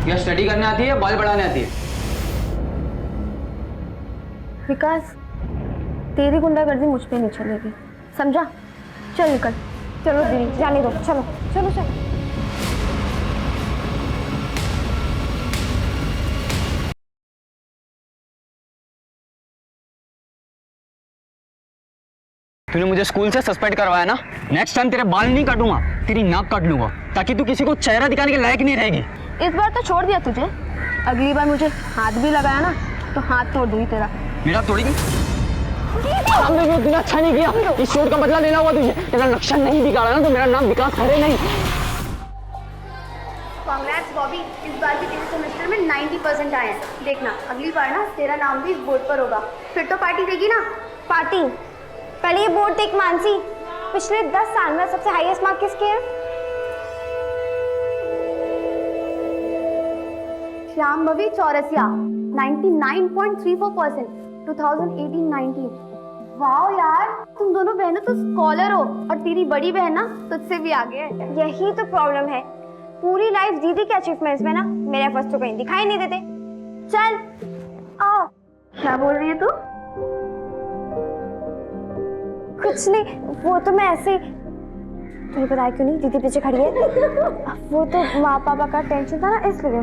या स्टडी करने आती है, बाल बढ़ाने आती है? विकास, तेरी गुंडागर्दी मुझ पे नहीं चलेगी, समझा? चल निकल। चलो दीदी, जाने दो। चलो चलो चलो। तूने मुझे स्कूल से सस्पेंड करवाया ना, नेक्स्ट टाइम तेरे बाल नहीं काटूंगा, तेरी नाक काट लूंगा, ताकि तू किसी को चेहरा दिखाने के लायक नहीं रहेगी। इस बार तो छोड़ दिया तुझे, अगली बार मुझे हाथ भी लगाया ना तो हाथ तोड़ दूंगी तेरा। मेरा तोड़ेगी? हमने भी उतना अच्छा नहीं किया, इस चोट का बदला लेना हुआ तुझे। तेरा नक्शा नहीं बिगाड़ा ना तो मेरा नाम विकास खरे नहीं। कांग्रेट्स बॉबी, इस बार भी तेरे सेमेस्टर में 90% आए हैं। देखना अगली बार ना तेरा नाम भी इस बोर्ड पर होगा, फिर तो पार्टी देगी ना। पार्टी? पहले ये बोर्ड देख मानसी, पिछले 10 साल में सबसे हाईएस्ट मार्क किसके हैं? श्याम भवी चौरसिया 99.34%, 2018-19। वाह यार, तुम दोनों बहनों तो स्कॉलर हो, और तेरी बड़ी बहन ना तुझसे भी आगे है। यही तो प्रॉब्लम है, पूरी लाइफ दीदी के अचीवमेंट्स में ना मेरे एफर्ट्स तो कहीं दिखाई नहीं देते। चल आओ। क्या बोल रही है तू? कुछ नहीं, वो तो मैं ऐसे ही। तुम्हें पता है क्यों नहीं, दीदी पीछे खड़ी है। वो तो माँ पापा का टेंशन था ना, इसलिए।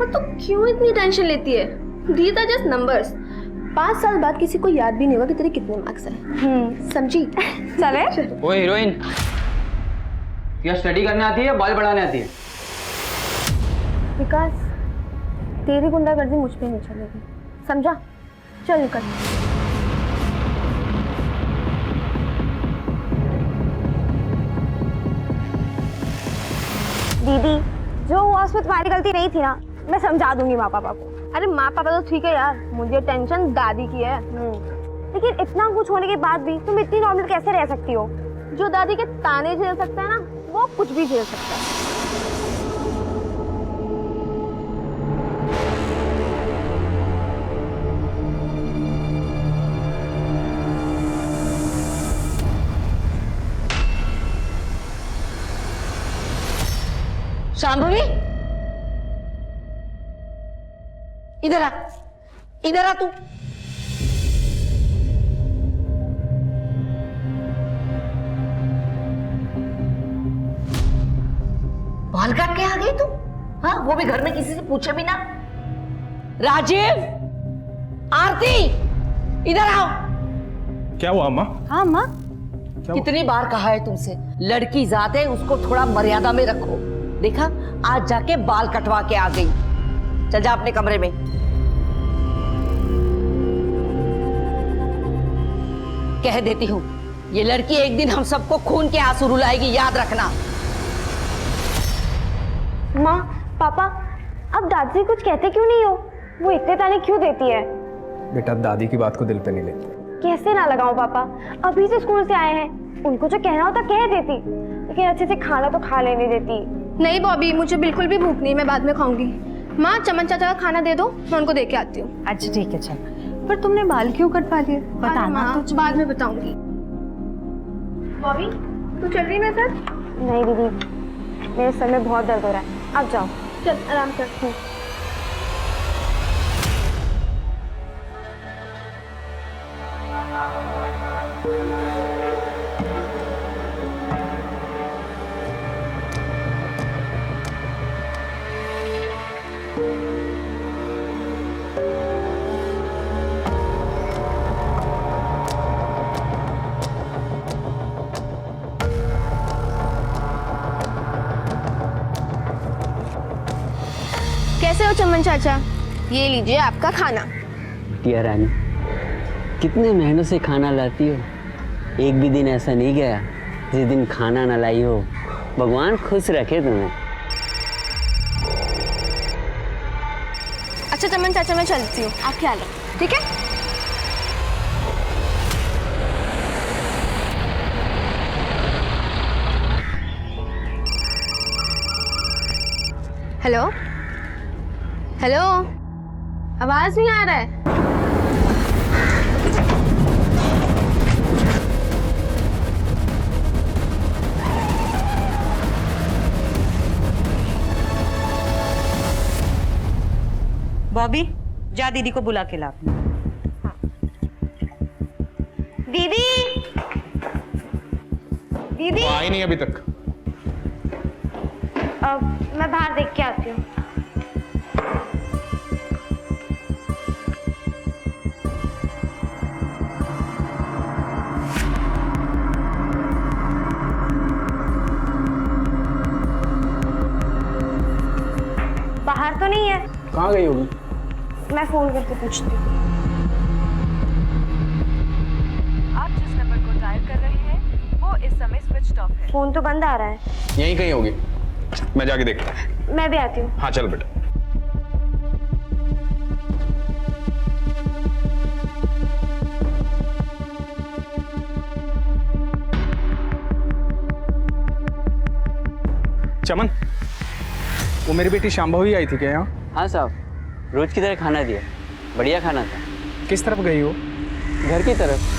तो क्यों इतनी टेंशन लेती है? These are just numbers। 5 साल बाद किसी को याद भी नहीं होगा कि तेरे कितने मार्क्स हैं। समझी? चले। ओ हीरोइन, या स्टडी करने आती है, बाल बढ़ाने आती है? विकास, तेरी गुंडागर्दी मुझ पे नहीं चलेगी, समझा? चल निकल। दीदी, जो हुआ उसमें तुम्हारी गलती नहीं थी ना, मैं समझा दूंगी माँ पापा को। अरे माँ पापा तो ठीक है यार, मुझे टेंशन दादी की है। लेकिन इतना कुछ होने के बाद भी तुम इतनी नॉर्मल कैसे रह सकती हो? जो दादी के ताने झेल सकता है ना, वो कुछ भी झेल सकता है। शांभवी, इधर आ, इधर आ तू। बाल काट के आ गई तू? हाँ, वो भी घर में किसी से पूछे बिना। राजीव, आरती, इधर आओ। क्या हुआ अम्मा? हाँ माँ। कितनी बार कहा है तुमसे, लड़की जात है, उसको थोड़ा मर्यादा में रखो। देखा, आज जाके बाल कटवा के आ गई। चल जा अपने कमरे में। कह देती हूँ, ये लड़की एक दिन हम सबको खून के आंसू रुलाएगी, याद रखना। माँ पापा, अब दादी कुछ कहते क्यों नहीं हो? वो इतने ताने क्यों देती है? बेटा, दादी की बात को दिल पे नहीं लेती। कैसे ना लगाऊं पापा, अभी से स्कूल से आए हैं, उनको जो कहना होता कह देती, लेकिन अच्छे से खाना तो खा लेने देती। नहीं बॉबी, मुझे बिल्कुल भी भूख नहीं, मैं बाद में खाऊंगी। माँ, चमन चाचा का खाना दे दो, मैं उनको दे के आती हूँ। अच्छा ठीक है, चल। पर तुमने बाल क्यों कटवा लिए? बताना तो। बाद में बताऊंगी। बॉबी, तू चल रही मेरे साथ? नहीं दीदी, मेरे सर में बहुत दर्द हो रहा है, आप जाओ। चल आराम कर। कैसे हो चमन चाचा? ये लीजिए आपका खाना। टिया रानी, कितने महीनों से खाना लाती हो, एक भी दिन ऐसा नहीं गया जिस दिन खाना ना लाई हो। भगवान खुश रखे तुम्हें। अच्छा चमन चाचा, मैं चलती हूँ, आप ख्याल रखो, ठीक है? हेलो हेलो, आवाज नहीं आ रहा है। बॉबी जा दीदी को बुला के ला। दीदी दीदी वो आई नहीं अभी तक। मैं बाहर देख के आती हूँ। बाहर तो नहीं है। कहाँ गई होगी? मैं फोन करके पूछती हूँ। आप जिस नंबर को डायल कर रहे हैं वो इस समय स्विच ऑफ है। फोन तो बंद आ रहा है। यहीं कहीं होगी, मैं जाके देखता हूँ। मैं भी आती हूँ। हाँ चल बेटा। चमन, वो मेरी बेटी शांभवी आई थी क्या यहाँ? हाँ साहब, रोज की तरह खाना दिया, बढ़िया खाना था। किस तरफ गई हो? घर की तरफ।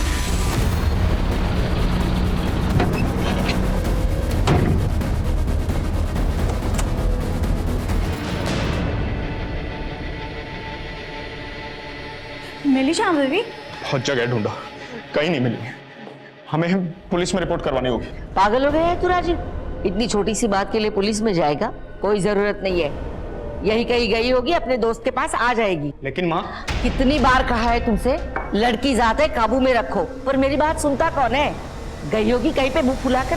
मिली शांभवी? बहुत जगह ढूंढा, कहीं नहीं मिली। हमें पुलिस में रिपोर्ट करवानी होगी। पागल हो गया है तू राजीव? इतनी छोटी सी बात के लिए पुलिस में जाएगा? कोई जरूरत नहीं है, यही कहीं गई होगी, अपने दोस्त के पास आ जाएगी। लेकिन माँ, कितनी बार कहा है तुमसे, लड़की जात है, काबू में रखो, पर मेरी बात सुनता कौन है? गई होगी कहीं पे मुंह फुलाकर।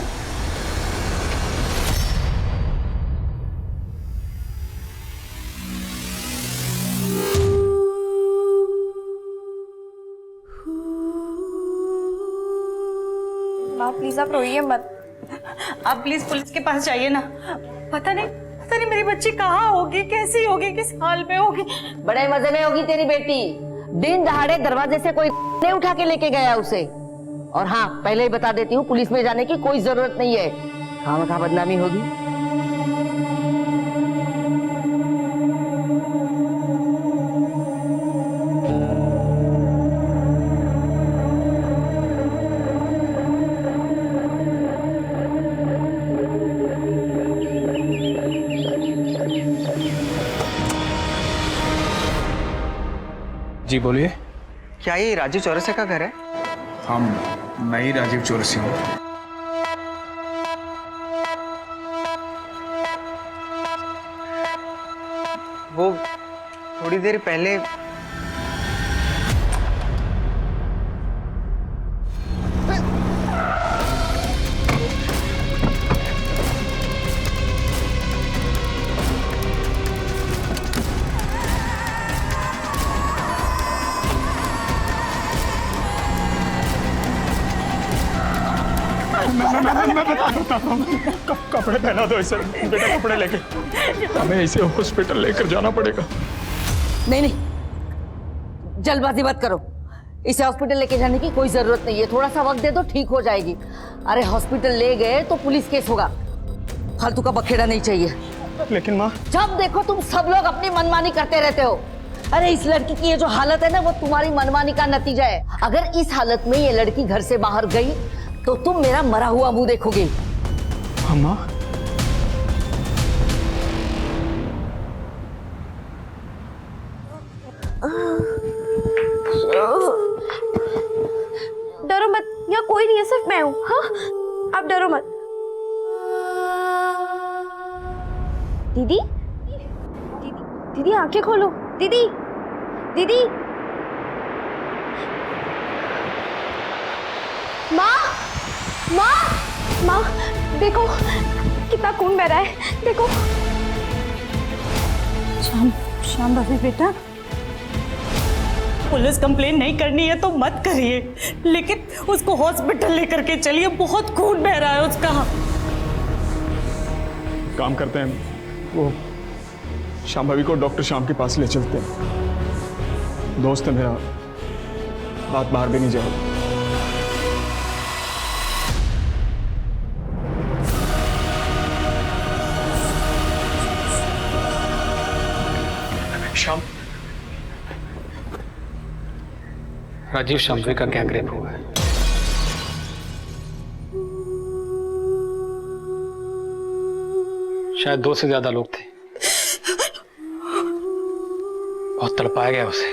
माँ प्लीज आप रोइए मत। आप प्लीज पुलिस के पास जाइए ना। पता नहीं मेरी बच्ची कहाँ होगी, कैसी होगी, किस हाल में होगी। बड़े मजे में होगी तेरी बेटी। दिन दहाड़े दरवाजे से कोई नहीं उठा के लेके गया उसे। और हाँ, पहले ही बता देती हूँ, पुलिस में जाने की कोई जरूरत नहीं है, खामखा बदनामी होगी। जी बोलिए। क्या ये राजीव चौरसिया का घर है? हाँ, मैं ही राजीव चौरसिया हूँ। वो थोड़ी देर पहले कपड़े पहना दो इसे बेटा, कपड़े लेके हमें इसे हॉस्पिटल लेकर जाना पड़ेगा। नहीं नहीं, जल्दबाजी मत करो, इसे हॉस्पिटल लेके जाने की कोई जरूरत नहीं है, थोड़ा सा वक्त दे दो, ठीक हो जाएगी। अरे हॉस्पिटल ले गए तो पुलिस केस होगा, फालतू का बखेड़ा नहीं चाहिए। लेकिन माँ, जब देखो तुम सब लोग अपनी मनमानी करते रहते हो। अरे इस लड़की की ये जो हालत है ना, वो तुम्हारी मनमानी का नतीजा है। अगर इस हालत में ये लड़की घर से बाहर गई तो तुम मेरा मरा हुआ मुंह देखोगे। अम्मा, डरो मत, यहाँ कोई नहीं है, सिर्फ मैं हूँ। हाँ, आप डरो मत। दीदी, दीदी आंखें खोलो। दीदी, दीदी, माँ, माँ, माँ, देखो कितना खून बह रहा है, देखो। शांभवी बेटा, पुलिस कंप्लेन नहीं करनी है तो मत करिए, लेकिन उसको हॉस्पिटल लेकर के चलिए, बहुत खून बह रहा है उसका। काम करते हैं, वो शांभवी को डॉक्टर श्याम के पास ले चलते हैं। दोस्त है मेरा, बात बाहर भी नहीं जाएगी। श्याम, राजीव शांभवी का गैंग रेप हुआ है। शायद 2 से ज्यादा लोग थे बहुत तड़पाया गया उसे।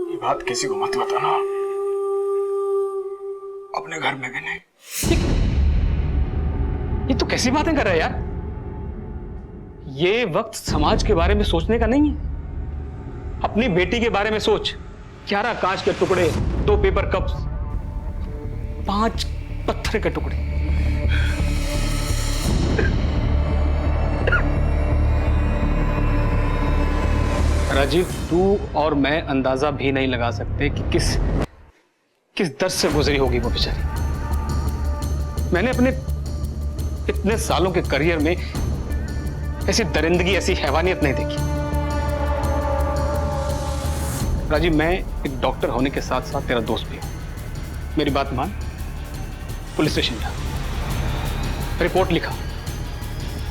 ये बात किसी को मत बताना, अपने घर में भी नहीं। ये तो कैसी बातें कर रहा है यार? ये वक्त समाज के बारे में सोचने का नहीं है। अपनी बेटी के बारे में सोच। 11 कांच के टुकड़े, 2 पेपर कप्स, 5 पत्थर के टुकड़े। राजीव, तू और मैं अंदाजा भी नहीं लगा सकते कि किस दर्द से गुजरी होगी वो बेचारी। मैंने अपने इतने सालों के करियर में ऐसी दरिंदगी, ऐसी हैवानियत नहीं देखी। राजीव, मैं एक डॉक्टर होने के साथ साथ तेरा दोस्त भी हूं। मेरी बात मान, पुलिस स्टेशन जा, रिपोर्ट लिखा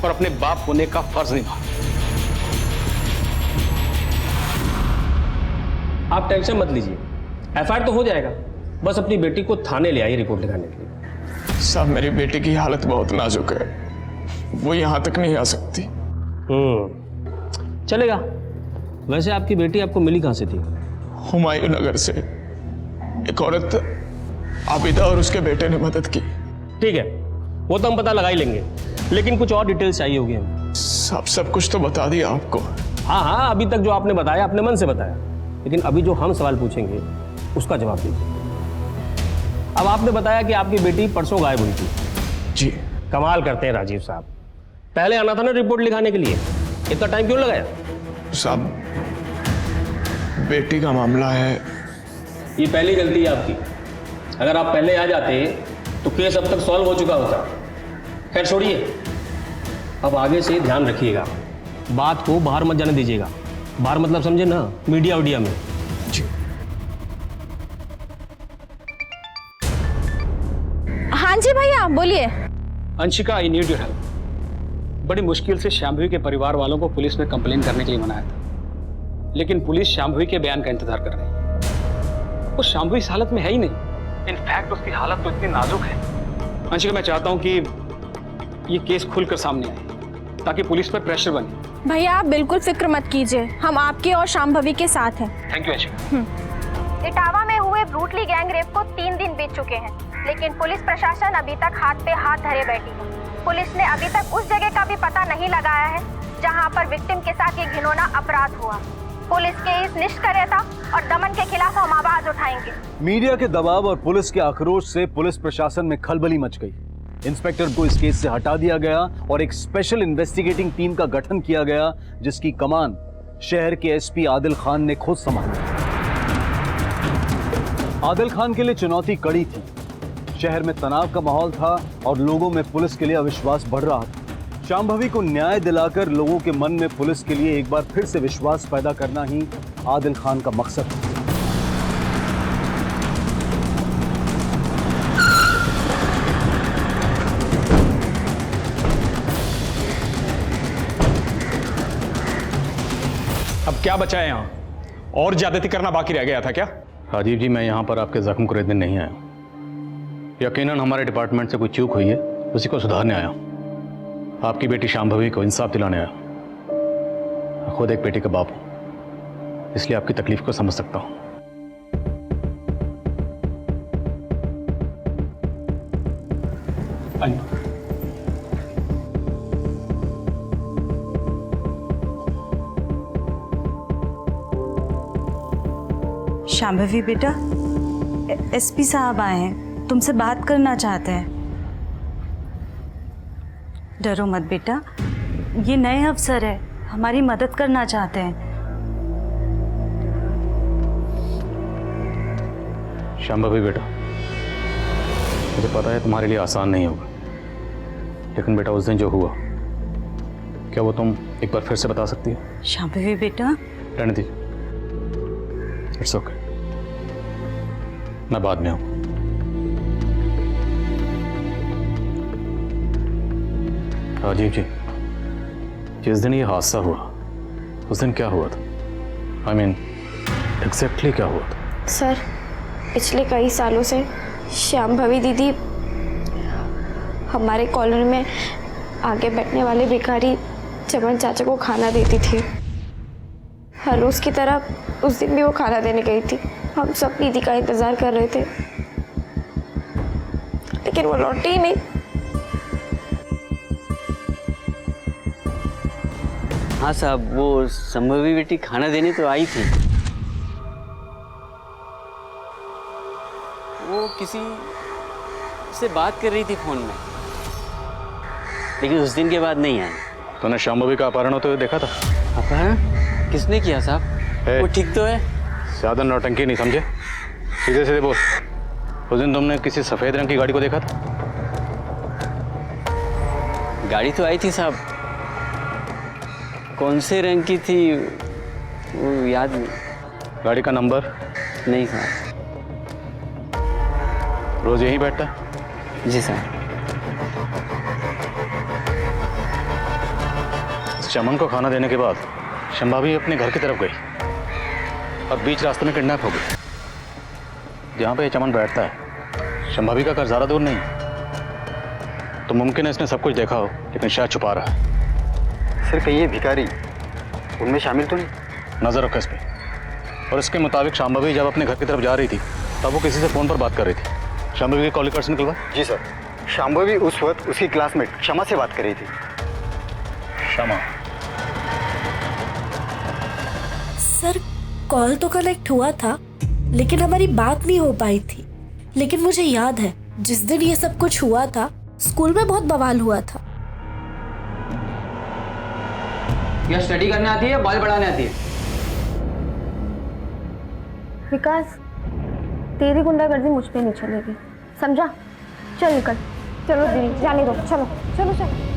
और अपने बाप होने का फर्ज निभा। आप टेंशन मत लीजिए, एफआईआर तो हो जाएगा। बस अपनी बेटी को थाने ले आइए रिपोर्ट लिखाने के लिए। साहब, मेरी बेटी की हालत बहुत नाजुक है, वो यहां तक नहीं आ सकती। चलेगा। वैसे आपकी बेटी आपको मिली कहां से थी? हुमायूं नगर से एक औरत आबिदा और उसके बेटे ने मदद की। ठीक है, वो तो हम पता लगा ही लेंगे, लेकिन कुछ और डिटेल्स चाहिए होगी हमें। साहब, सब कुछ तो बता दिया आपको। हाँ, अभी तक जो आपने बताया अपने मन से बताया, लेकिन अभी जो हम सवाल पूछेंगे उसका जवाब दीजिए। अब आपने बताया कि आपकी बेटी परसों गायब हुई थी। जी। कमाल करते हैं राजीव साहब, पहले आना था ना रिपोर्ट लिखाने के लिए, इतना टाइम क्यों लगाया? साहब, बेटी का मामला है। ये पहली गलती है आपकी। अगर आप पहले आ जाते तो केस अब तक सॉल्व हो चुका होता। खैर छोड़िए, अब आगे से ध्यान रखिएगा, बात को बाहर मत जाने दीजिएगा। बाहर मतलब समझे ना, मीडिया उडिया में। जी। हाँ जी भैया बोलिए। Anshika, I need your help. बड़ी मुश्किल से शांभवी के परिवार वालों को पुलिस में कंप्लेन करने के लिए मनाया था, लेकिन पुलिस शांभवी के बयान का इंतजार कर रही है। वो शांभवी इस हालत में है ही नहीं। इनफैक्ट उसकी हालत तो इतनी नाजुक है। अंशिका, मैं चाहता हूं कि ये केस खुलकर सामने आए ताकि पुलिस पर प्रेशर बने। भैया आप बिल्कुल फिक्र मत कीजिए, हम आपके और शांभवी के साथ हैं। Thank you Anshika. इटावा में हुए ब्रूटली गैंग रेप को 3 दिन बीत चुके हैं, लेकिन पुलिस प्रशासन अभी तक हाथ पे हाथ धरे बैठी है। पुलिस ने अभी तक उस जगह का भी पता नहीं लगाया है जहां पर विक्टिम के साथ ये घिनौना अपराध हुआ। पुलिस के इस निष्क्रियता और दमन के खिलाफ हम आवाज उठाएंगे। मीडिया के दबाव और पुलिस के आक्रोश से पुलिस प्रशासन में खलबली मच गई। इंस्पेक्टर को इस केस से हटा दिया गया और एक स्पेशल इन्वेस्टिगेटिंग टीम का गठन किया गया, जिसकी कमान शहर के एसपी आदिल खान ने खुद संभाली। आदिल खान के लिए चुनौती कड़ी थी। शहर में तनाव का माहौल था और लोगों में पुलिस के लिए अविश्वास बढ़ रहा था। शांभवी को न्याय दिलाकर लोगों के मन में पुलिस के लिए एक बार फिर से विश्वास पैदा करना ही आदिल खान का मकसद था। अब क्या बचा है यहाँ? और ज्यादती करना बाकी रह गया था क्या? राजीव जी, मैं यहाँ पर आपके जख्म को खरीदने नहीं आया। यकीनन हमारे डिपार्टमेंट से कोई चूक हुई है, उसी को सुधारने आया। आपकी बेटी शांभवी को इंसाफ दिलाने आया। खुद एक बेटी का बाप हूं, इसलिए आपकी तकलीफ को समझ सकता हूं। शांभवी बेटा, एसपी साहब आए हैं, तुमसे बात करना चाहते हैं। डरो मत बेटा, ये नए अफसर है, हमारी मदद करना चाहते हैं। शांभवी बेटा, मुझे पता है तुम्हारे लिए आसान नहीं होगा, लेकिन बेटा उस दिन जो हुआ, क्या वो तुम एक बार फिर से बता सकती हो? शांभवी बेटा, रहने दीजिए, इट्स ओके, मैं बाद में आऊँ। राजीव जी, जिस दिन ये हादसा हुआ उस दिन क्या हुआ था? आई मीन एग्जैक्टली क्या हुआ था? सर, पिछले कई सालों से श्याम भवी दीदी हमारे कॉलोनी में आगे बैठने वाले भिखारी चमन चाचा को खाना देती थी। हर रोज की तरह उस दिन भी वो खाना देने गई थी। हम सब दीदी का इंतजार कर रहे थे, लेकिन वो लौटी ही नहीं। हाँ साहब, वो संभवी बेटी खाना देने तो आई थी। वो किसी से बात कर रही थी फोन में, लेकिन उस दिन के बाद नहीं आई। तूने शांभवी का अपहरण होते हुए देखा था? अपहरण किसने किया साहब? वो ठीक तो है? ज्यादा नौटंकी नहीं समझे, सीधे सीधे बोल। उस दिन तुमने किसी सफेद रंग की गाड़ी को देखा था? गाड़ी तो आई थी साहब, कौन से रंग की थी वो याद नहीं। गाड़ी का नंबर? नहीं साहब। रोज यहीं बैठता? जी साहब। चमन को खाना देने के बाद शंभावी अपने घर की तरफ गई और बीच रास्ते में किडनैप हो गई। जहाँ पे चमन बैठता है शंभावी का घर ज़्यादा दूर नहीं, तो मुमकिन है इसने सब कुछ देखा हो, लेकिन शायद छुपा रहा है। सर, कहीं ये भिखारी उनमें शामिल तो नहीं? नजर रखो इस पे। और इसके मुताबिक शांभवी जब अपने घर की तरफ जा रही थी तब वो किसी से फ़ोन पर बात कर रही थी। शांभवी के कॉल रिकॉर्ड्स निकलवा? जी सर, शांभवी उस वक्त उसकी क्लासमेट क्षमा से बात कर रही थी। क्षमा? सर, कॉल तो कनेक्ट हुआ था, लेकिन हमारी बात नहीं हो पाई थी। लेकिन मुझे याद है जिस दिन ये सब कुछ हुआ था, स्कूल में बहुत बवाल हुआ था। क्या स्टडी करने आती है या बाल बढ़ाने आती है? विकास, तेरी गुंडागर्दी मुझ पे नहीं चलेगी, समझा? चल निकल। चलो दीदी, जाने दो। चलो चलो चलो।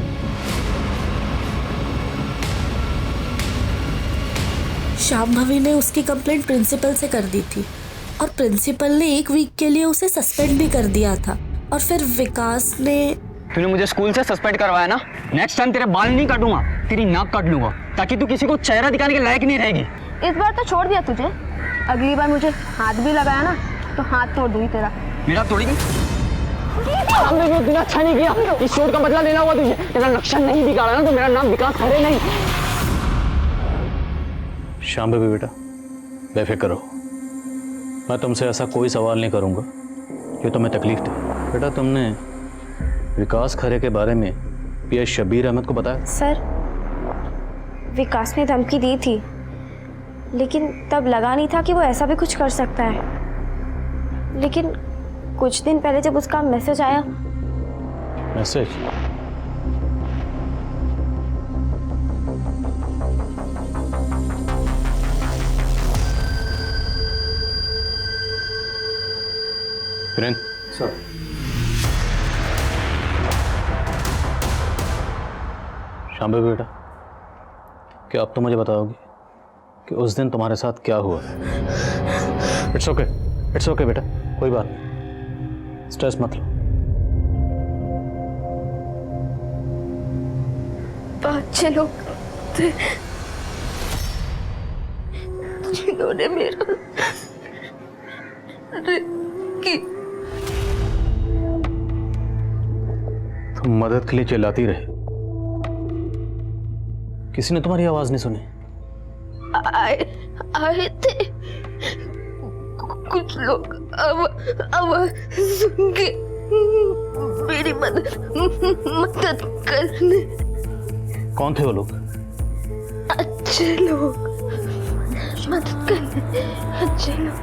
शांभवी ने उसकी कंप्लेंट प्रिंसिपल से कर दी थी और प्रिंसिपल ने 1 वीक के लिए उसे सस्पेंड भी कर दिया था। और फिर विकास ने... तूने मुझे स्कूल से सस्पेंड करवाया ना, नेक्स्ट टाइम तेरे बाल नहीं काटूंगा, तेरी नाक काट लूंगा, ताकि तू किसी को चेहरा दिखाने के लायक नहीं रहेगी। इस बार तो छोड़ दिया तुझे, अगली बार मुझे हाथ भी लगाया ना तो हाथ तोड़ दूंगी तेरा। मेरा तोड़ेगी? हमने दिन अच्छा नहीं किया, इस चोट का बदला लेना हुआ तुझे। तेरा नक्शा नहीं बिगाड़ा ना तो मेरा नाम विकास खरे नहीं। शांभवी बेटा, बेफिक्र रहो, मैं तुमसे ऐसा कोई सवाल नहीं करूंगा जो तुम्हें तकलीफ दे। बेटा, तुमने विकास खरे के बारे में पीएस शबीर अहमद को बताया? सर, विकास ने धमकी दी थी, लेकिन तब लगा नहीं था कि वो ऐसा भी कुछ कर सकता है। लेकिन कुछ दिन पहले जब उसका मैसेज आया... मैसेज? वीरेंद्र सर, शांभवी बेटा, क्या अब तो मुझे बताओगी कि उस दिन तुम्हारे साथ क्या हुआ? इट्स ओके बेटा, कोई बात नहीं, स्ट्रेस मत लो। अच्छे लोग थे जिन्होंने मेरा की तुम मदद के लिए चिल्लाती रहे, किसी ने तुम्हारी आवाज नहीं सुनी? आए थे कुछ लोग, आवाज सुन के मेरी मदद करने। कौन थे वो लोग? अच्छे लोग, मदद करने अच्छे लोग।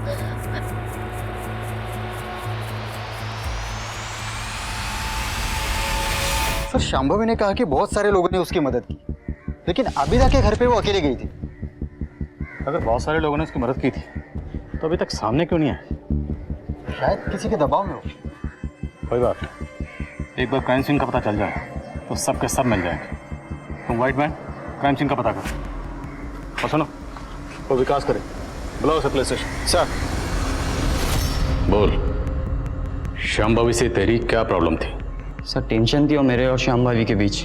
सर, शांभवी ने कहा कि बहुत सारे लोगों ने उसकी मदद की, लेकिन आबिदा के घर पे वो अकेले गई थी। अगर बहुत सारे लोगों ने उसकी मदद की थी तो अभी तक सामने क्यों नहीं आए? शायद किसी के दबाव में हो। कोई बात नहीं, एक बार क्राइम सीन का पता चल जाए तो सब के सब मिल जाएंगे। तुम व्हाइट मैन क्राइम सीन का पता करो और सुनो, वो विकास करे, बुलाओ उसे पुलिस स्टेशन। सर। बोल, शांभवी से तेरी क्या प्रॉब्लम थी? सर, टेंशन थी और मेरे और शांभवी के बीच।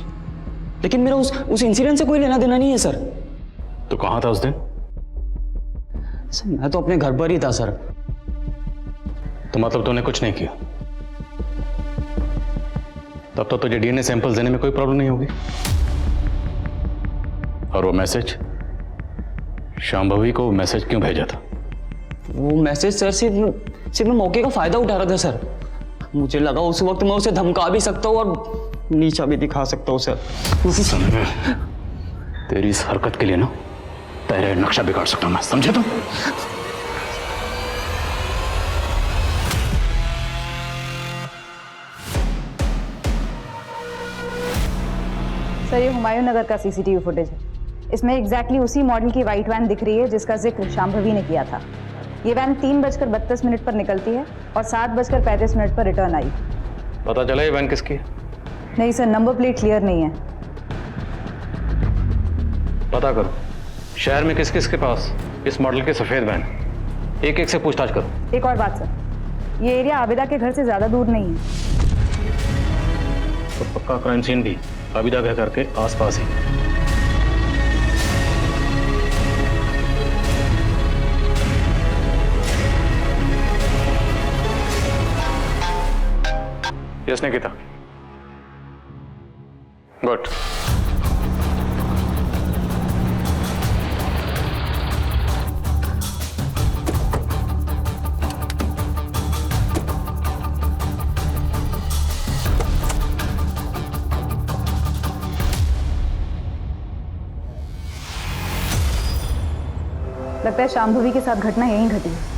लेकिन मेरा उस इंसिडेंट से कोई लेना देना नहीं है सर। तो कहाँ था उस दिन? सर मैं तो अपने घर पर ही था सर। तो मतलब तूने कुछ नहीं किया? तब तो तुझे डीएनए सैंपल देने में कोई प्रॉब्लम नहीं होगी। और वो मैसेज, शांभवी को मैसेज क्यों भेजा था? वो मैसेज सर सिर्फ मैं मौके का फायदा उठा रहा था सर। मुझे लगा उस वक्त मैं उसे धमका भी सकता हूँ और नीचा भी दिखा सकता हूँ सर। तेरी इस हरकत के लिए ना तेरे नक्शा बिगाड़ सकता हूं मैं, समझे तुम? सर ये हुमायूं नगर का सीसीटीवी फुटेज है। इसमें एग्जैक्टली उसी मॉडल की वाइट वैन दिख रही है जिसका जिक्र शांभवी ने किया था। ये वैन 3:32 पर निकलती है और 7:35 पर रिटर्न आई। पता चला ये वैन किसकी है? नहीं सर, नंबर प्लेट क्लियर नहीं है। पता करो शहर में किस किस के पास इस मॉडल की सफेद वैन, एक एक से पूछताछ करो। एक और बात सर, ये एरिया आबिदा के घर से ज्यादा दूर नहीं है। तो पक्का क्राइम सीन भी आबिदा के घर के आसपास ही। इसने किया था। गुड। लगता है शांभवी के साथ घटना यहीं घटी है।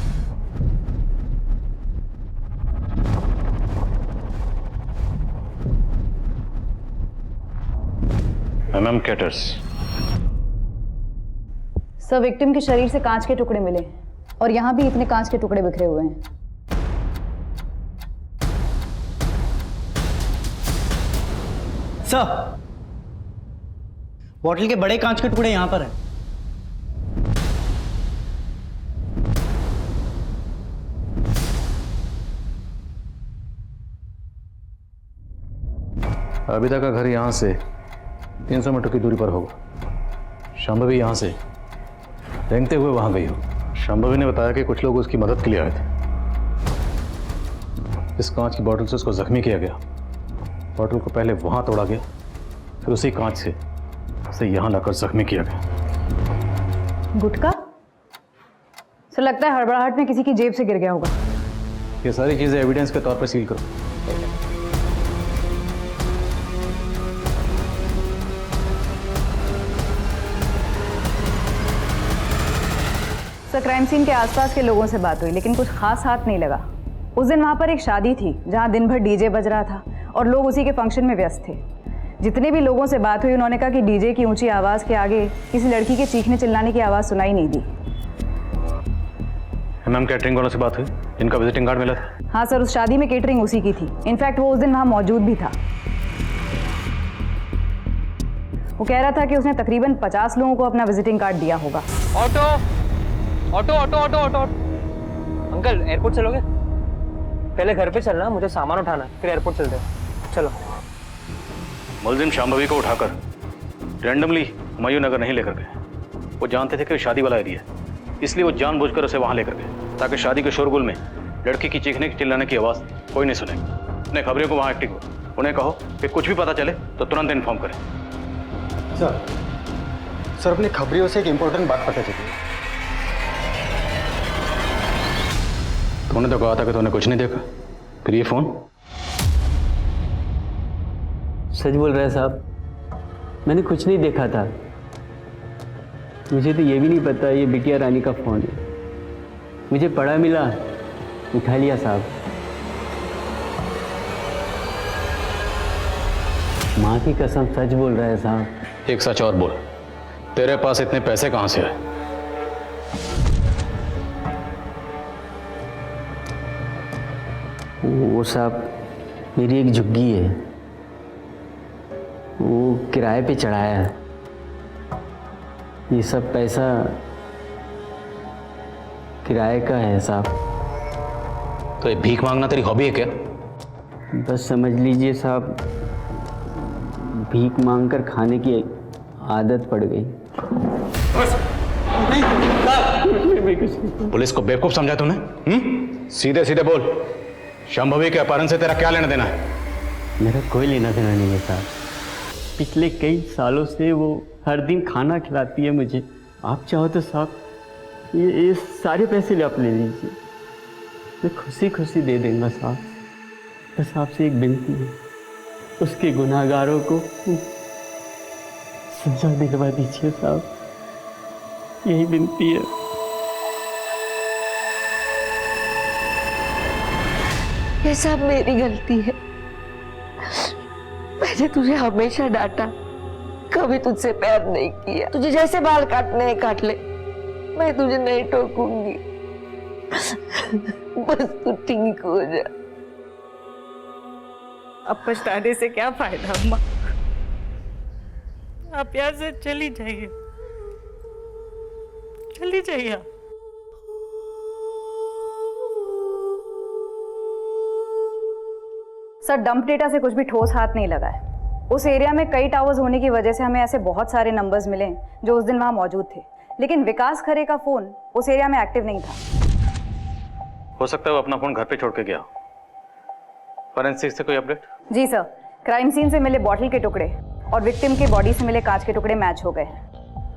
MM caterers. सर विक्टिम के शरीर से कांच के टुकड़े मिले और यहाँ भी इतने कांच के टुकड़े बिखरे हुए हैं। सर बॉटल के बड़े कांच के टुकड़े यहाँ पर हैं। आबिदा का घर यहाँ से 300 मीटर की दूरी पर होगा। शांभवी यहाँ से रेंगते हुए वहाँ गई हो। शांभवी ने बताया कि कुछ लोग उसकी मदद के लिए आए थे। इस कांच की बोतल से उसको जख्मी किया गया। बोतल को पहले वहाँ तोड़ा गया, फिर उसी कांच से उसे यहाँ लाकर जख्मी किया गया। गुटका? सर लगता है हड़बड़ाहट में किसी की जेब से गिर गया होगा। ये सारी चीज़ें एविडेंस के तौर पर सील करो। सर क्राइम सीन के आसपास के लोगों से बात हुई लेकिन कुछ खास हाथ नहीं लगा। उस दिन वहाँ पर एक शादी थी जहाँ दिन भर डीजे बज रहा था और लोग उसी के फंक्शन में व्यस्त थे। जितने भी लोगों से बात हुई उन्होंने कहा कि डीजे की ऊंची आवाज़ के आगे किसी लड़की के चीखने चिल्लाने की आवाज़ सुनाई नहीं दी। मैम कैटरिंग वालों से बात हुई जिनका विजिटिंग कार्ड मिला था? हाँ सर, उस शादी में केटरिंग उसी की थी। इनफैक्ट वो उस दिन वहाँ मौजूद भी था। वो कह रहा था कि उसने तकरीबन 50 लोगों को अपना विजिटिंग कार्ड दिया होगा। Auto auto auto auto auto. Uncle airport चलोगे? पहले घर पे चलना, मुझे सामान उठाना है, फिर एयरपोर्ट चलते हैं। चलो। मुलजिम शांभवी को उठाकर रैंडमली हुमायूं नगर नहीं लेकर गए। वो जानते थे कि शादी वाला एरिया है, इसलिए वो जानबूझकर उसे वहां लेकर गए ताकि शादी के शोरगुल में लड़की की चीखने की चिल्लाने की आवाज़ कोई नहीं सुने। अपने खबरियों को वहाँ एक्टिव हो, उन्हें कहो कि कुछ भी पता चले तो तुरंत इन्फॉर्म करें। सर अपनी खबरियों से एक इम्पोर्टेंट बात पता चली। तूने तो कहा था कि तूने कुछ नहीं देखा, फिर ये फोन? सच बोल रहे हैं साहब, मैंने कुछ नहीं देखा था। मुझे तो ये भी नहीं पता ये बिटिया रानी का फोन है। मुझे पड़ा मिला, उठा लिया साहब। माँ की कसम सच बोल रहा है साहब। एक सच और बोल, तेरे पास इतने पैसे कहाँ से आए? वो साहब मेरी एक झुग्गी है, वो किराए पे चढ़ाया है। ये सब पैसा किराए का है साहब। तो ये भीख मांगना तेरी हॉबी है क्या? बस समझ लीजिए साहब, भीख मांगकर खाने की आदत पड़ गई। पुलिस को बेवकूफ समझा तूने? सीधे सीधे बोल, शांभवी के अपहरण से तेरा क्या लेना देना है? मेरा कोई लेना देना नहीं है साहब। पिछले कई सालों से वो हर दिन खाना खिलाती है मुझे। आप चाहो तो साहब ये सारे पैसे आप ले लीजिए, मैं खुशी खुशी दे दूंगा साहब। बस आपसे एक विनती है, उसके गुनाहगारों को सजा दिलवा दीजिए साहब, यही विनती है। ये सब मेरी गलती है। मैंने तुझे हमेशा डांटा, कभी तुझसे प्यार नहीं किया। तुझे जैसे बाल काटने हैं काट ले, मैं तुझे नहीं टोकूंगी। बस तू ठीक हो जा। अब पछताने से क्या फायदा अम्मा, आप यहाँ से चली जाइए, चली जाइए आप। सर, डंप डेटा से कुछ भी ठोस हाथ नहीं लगा है। उस एरिया में कई टावर्स होने की वजह से हमें ऐसे बहुत सारे नंबर्स मिले जो उस दिन वहां मौजूद थे, लेकिन विकास खरे का फोन उस एरिया में एक्टिव नहीं था। हो सकता है वो अपना फोन घर पे छोड़ के गया। फॉरेंसिक से कोई अपडेट? जी सर, क्राइम सीन से मिले बॉटल के टुकड़े और विक्टिम के बॉडी से मिले कांच के टुकड़े मैच हो गए हैं।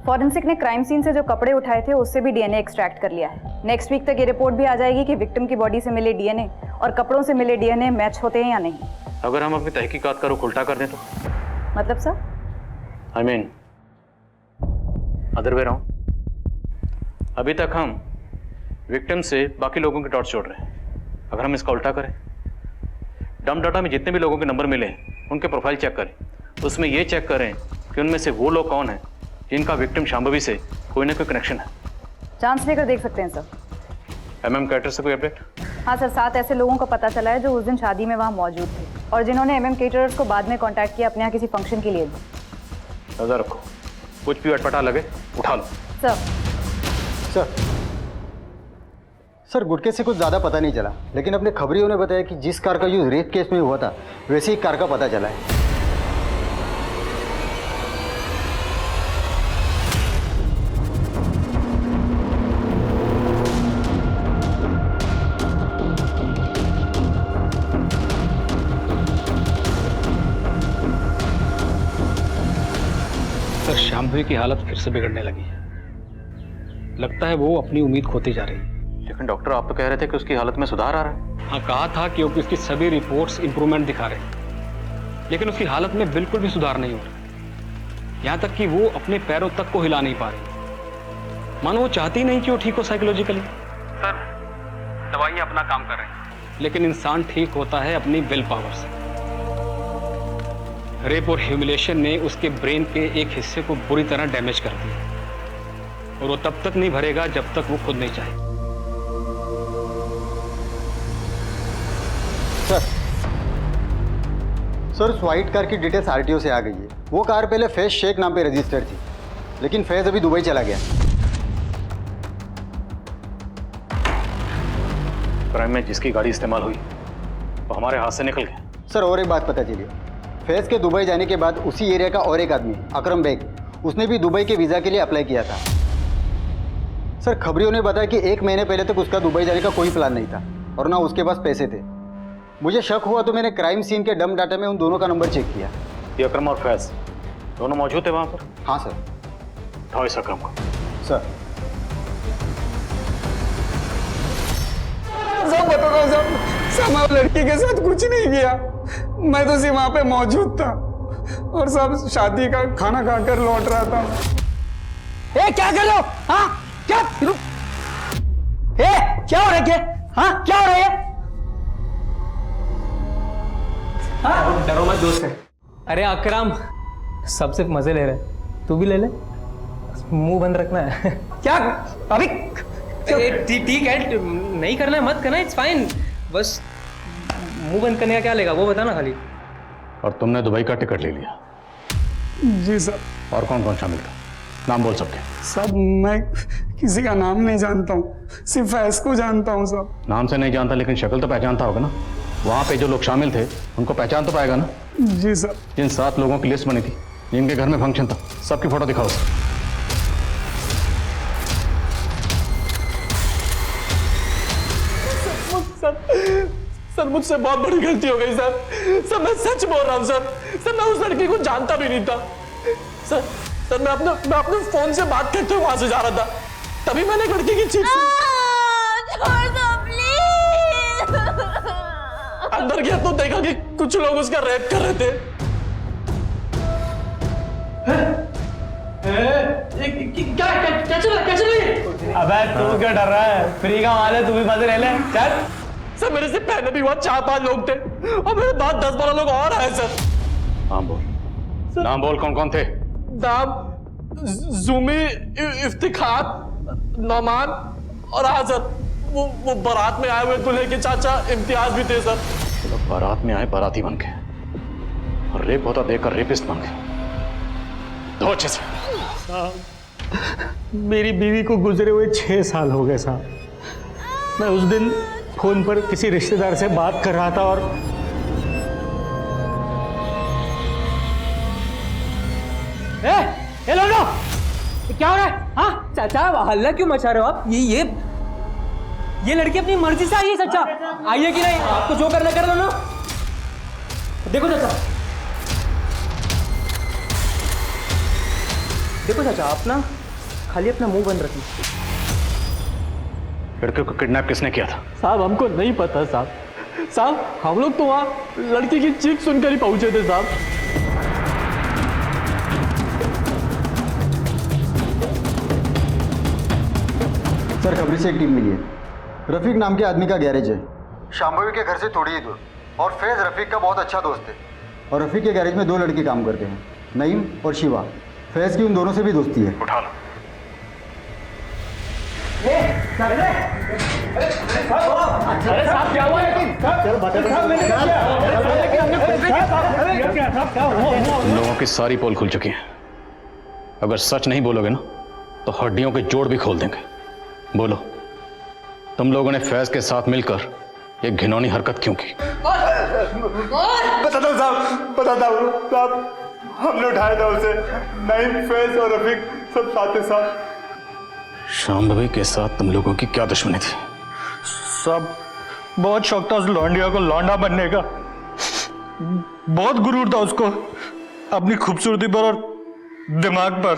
फॉरेंसिक ने क्राइम सीन से जो कपड़े उठाए थे उससे भी डीएनए एक्सट्रैक्ट कर लिया है। नेक्स्ट वीक तक ये रिपोर्ट भी आ जाएगी कि विक्टिम की बॉडी से मिले डीएनए और कपड़ों से मिले डीएनए मैच होते हैं या नहीं। अगर हम अपनी तहकीकात का रुख उल्टा कर दें तो? मतलब sir? I mean other way round. अभी तक हम विक्टिम से बाकी लोगों के डॉट्स जोड़ रहे हैं। अगर हम इसका उल्टा करें, डंप डाटा में जितने भी लोगों के नंबर मिले उनके प्रोफाइल चेक करें, उसमें ये चेक करें कि उनमें से वो लोग कौन हैं जिनका विक्टिम शांभवी से कोई ना कोई कनेक्शन है। चांस लेकर देख सकते हैं सर। एमएम कैटर से कोई अपडेट? हाँ सर, 7 ऐसे लोगों का पता चला है जो उस दिन शादी में वहाँ मौजूद थे और जिन्होंने एमएम केटरर्स को बाद में कांटेक्ट किया अपने यहाँ किसी फंक्शन के लिए भी। नजर रखो, कुछ भी अटपटा लगे उठा लो। सर सर गुटके से कुछ ज़्यादा पता नहीं चला, लेकिन अपने खबरियों ने बताया कि जिस कार का यूज रेप केस में हुआ था वैसे ही कार का पता चला है। सर, शांभवी की हालत फिर से बिगड़ने लगी है। लगता है वो अपनी उम्मीद खोती जा रही है। लेकिन डॉक्टर, आप तो कह रहे थे कि उसकी हालत में सुधार आ रहा है। हाँ, कहा था क्योंकि उसकी सभी रिपोर्ट्स इंप्रूवमेंट दिखा रही हैं, लेकिन उसकी हालत में बिल्कुल भी सुधार नहीं हो रहा। यहाँ तक कि वो अपने पैरों तक को हिला नहीं पा रही। मानो वो चाहती नहीं कि वो ठीक हो साइकोलॉजिकली। सर, दवाइयाँ अपना काम कर रही हैं, लेकिन इंसान ठीक होता है अपनी विल पावर से। रेप और ह्यूमिलेशन ने उसके ब्रेन के एक हिस्से को बुरी तरह डैमेज कर दिया और वो तब तक नहीं भरेगा जब तक वो खुद नहीं चाहे। सर उस व्हाइट कार की डिटेल्स आरटीओ से आ गई है। वो कार पहले फैज शेख नाम पे रजिस्टर्ड थी, लेकिन फैज अभी दुबई चला गया। क्राइम में जिसकी गाड़ी इस्तेमाल हुई वो हमारे हाथ से निकल गया। सर और एक बात पता चली, फैज के दुबई जाने के बाद उसी एरिया का और एक आदमी अकरम बेग, उसने भी दुबई के वीज़ा के लिए अप्लाई किया था। सर खबरियों ने बताया कि 1 महीने पहले तक उसका दुबई जाने का कोई प्लान नहीं था और ना उसके पास पैसे थे। मुझे शक हुआ तो मैंने क्राइम सीन के डंप डाटा में उन दोनों का नंबर चेक किया। ये अकरम और फैज दोनों मौजूद थे वहाँ पर? हाँ सर। उठाओ इस अकरम को। सर सब बता दो सब मैं लड़की के साथ कुछ नहीं किया। मैं तो सिर्फ वहां पे मौजूद था और सब शादी का खाना खाकर लौट रहा था। ए क्या कर रहे हो? हाँ क्या? ए क्या हो रहा है? हाँ क्या हो रहा है? हाँ? डरो मत दोस्त है। अरे अकरम, सब सिर्फ मजे ले रहे, तू भी ले ले। मुंह बंद रखना है। क्या अभी? ठीक है, नहीं करना है मत करना, इट्स फाइन। बस मुंह बंद करने का क्या लेगा वो बता ना खाली। और तुमने दुबई का टिकट ले लिया? जी सर। और कौन कौन शामिल था? नाम बोल सबके। सब मैं किसी का नाम नहीं जानता हूँ, सिर्फ फैज को जानता हूँ सब। नाम से नहीं जानता लेकिन शक्ल तो पहचानता होगा ना। वहाँ पे जो लोग शामिल थे उनको पहचान तो पाएगा ना? जी सर। जिन 7 लोगों की लिस्ट बनी थी जिनके घर में फंक्शन था, सबकी फोटो दिखाओ सर। सर मुझसे बहुत बड़ी गलती हो गई सर। सर मैं सच बोल रहा हूँ सर। सर मैं उस लड़की को जानता भी नहीं था। सर मैं अपने फोन से बात करते हुए वहां से जा रहा था, तभी मैंने एक लड़की की चीख सुनी। छोड़ दो प्लीज। अंदर गया तो देखा कि कुछ लोग उसका रेप कर रहे थे। क्या चल रही? अबे तू क्या डर रहा है? फ्री का माल है, तू भी मजे ले ले। चल। सर मेरे से पहले भी हुआ 4-5 लोग थे और मेरे बाद 10-12 लोग और आए सर। नाम बोल, नाम बोल, कौन कौन थे? नाम जुमी, इफ्तिखार, नौमान और आजत। वो बारात में आए हुए दूल्हे के चाचा इम्तियाज भी थे सर। तो बारात में आए बाराती बन के और रेप होता देखकर रेपिस्ट बन गए। दो अच्छे से। मेरी बीवी को गुजरे हुए 6 साल हो गए साहब। मैं उस दिन फोन पर किसी रिश्तेदार से बात कर रहा था और हेलो नो, क्या हो रहा है? हाँ चाचा, हल्ला क्यों मचा रहे हो आप? ये लड़की अपनी मर्जी से आई है चाचा। आई है कि नहीं? आपको जो करना कर लो ना। देखो चाचा, देखो चाचा, आप ना खाली अपना मुंह बंद रखिए। लड़के को किडनैप किसने किया था? साहब हमको नहीं पता साहब। हम लोग तो वहां लड़की की चीख सुनकर ही पहुंचे थे साहब। सर खबरी से एक टीम मिली है। रफीक नाम के आदमी का गैरेज है शांभवी के घर से थोड़ी ही दूर, और फैज रफीक का बहुत अच्छा दोस्त है। और रफीक के गैरेज में 2 लड़के काम करते हैं, नईम और शिवा। फैज की उन दोनों से भी दोस्ती है। उठा लो। अरे साहब क्या हुआ? तुम लोगों की सारी पोल खुल चुकी हैं। अगर सच नहीं बोलोगे ना तो हड्डियों के जोड़ भी खोल देंगे। बोलो, तुम लोगों ने फैज के साथ मिलकर ये घिनौनी हरकत क्यों की? बताता हूँ साहब, हमने उठाया था उसे। नईम, फैज और रफीक सब साथ ही साथ। शांभवी के साथ तुम लोगों की क्या दुश्मनी थी? सब बहुत शौक था उस लौंडिया को लौंडा बनने का। बहुत गुरूर था उसको अपनी खूबसूरती पर और दिमाग पर।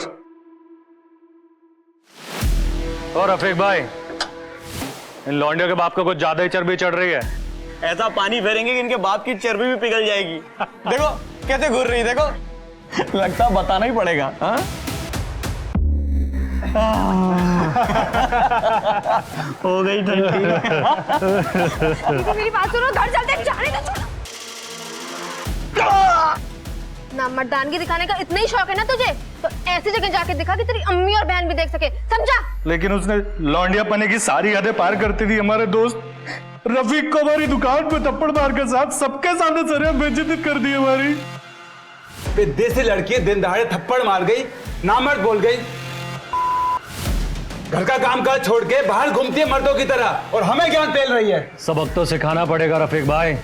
और रफीक भाई, इन लौंडियों के बाप को कुछ ज्यादा ही चर्बी चढ़ रही है। ऐसा पानी फेरेंगे कि इनके बाप की चर्बी भी पिघल जाएगी। देखो कैसे घूर रही, देखो। लगता बताना ही पड़ेगा। हाँ? हो गई ठंडी। मेरी बात सुनो, घर चलते हैं, जाने दो। ना मर्दानगी दिखाने का इतना ही शौक है ना तुझे, तो ऐसी जगह जाके दिखा कि तेरी अम्मी और बहन भी देख सके, समझा? लेकिन उसने लौंडिया पने की सारी हदें पार करती थी। हमारे दोस्त रफीक को हमारी दुकान पे थप्पड़ मार के साथ सबके सामने सर बेइज्जती कर दी हमारी। देसी लड़की दिन दहाड़े थप्पड़ मार गई, नामर्द बोल गई, घर का काम काज छोड़ के बाहर घूमती है मर्दों की तरह, और हमें ज्ञान पेल रही है। सबक तो सिखाना पड़ेगा रफीक भाई।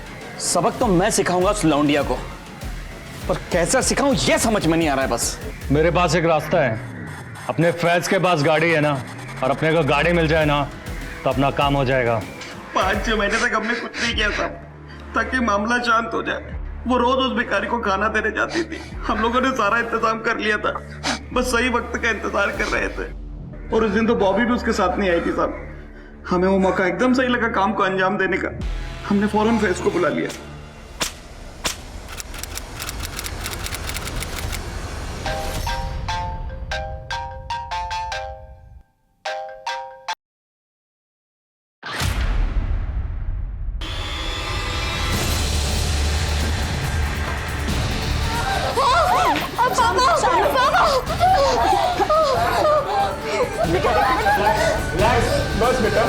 सबक तो मैं सिखाऊंगा उस लौंडिया को, पर कैसा सिखाऊं ये समझ में नहीं आ रहा है। बस मेरे पास एक रास्ता है। अपने फैज के पास गाड़ी है ना, और अपने को गाड़ी मिल जाए ना तो अपना काम हो जाएगा। 5-6 महीने तक हमने कुछ नहीं किया साहब, ताकि मामला शांत हो जाए। वो रोज उस भिखारी को खाना देने जाती थी। हम लोगों ने सारा इंतजाम कर लिया था, बस सही वक्त का इंतजार कर रहे थे। और उस दिन तो बॉबी भी उसके साथ नहीं आई थी साहब। हमें वो मौका एकदम सही लगा काम को अंजाम देने का। हमने फौरन फैज को बुला लिया। बस बेटा।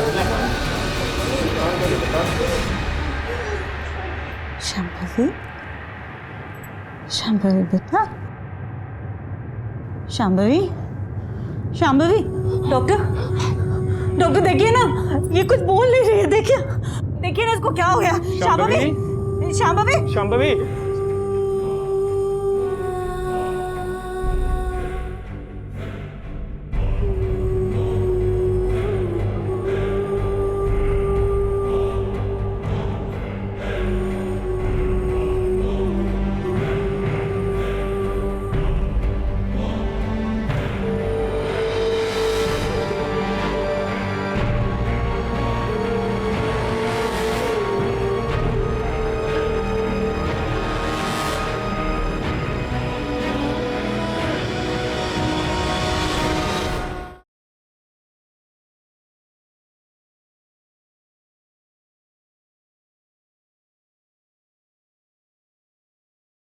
शांभवी, शांभवी बेटा, शांभवी, शांभवी। डॉक्टर, डॉक्टर देखिए ना, ये कुछ बोल नहीं रही है। देखिए, देखिए ना इसको क्या हो गया। शांभवी, शांभवी, शांभवी।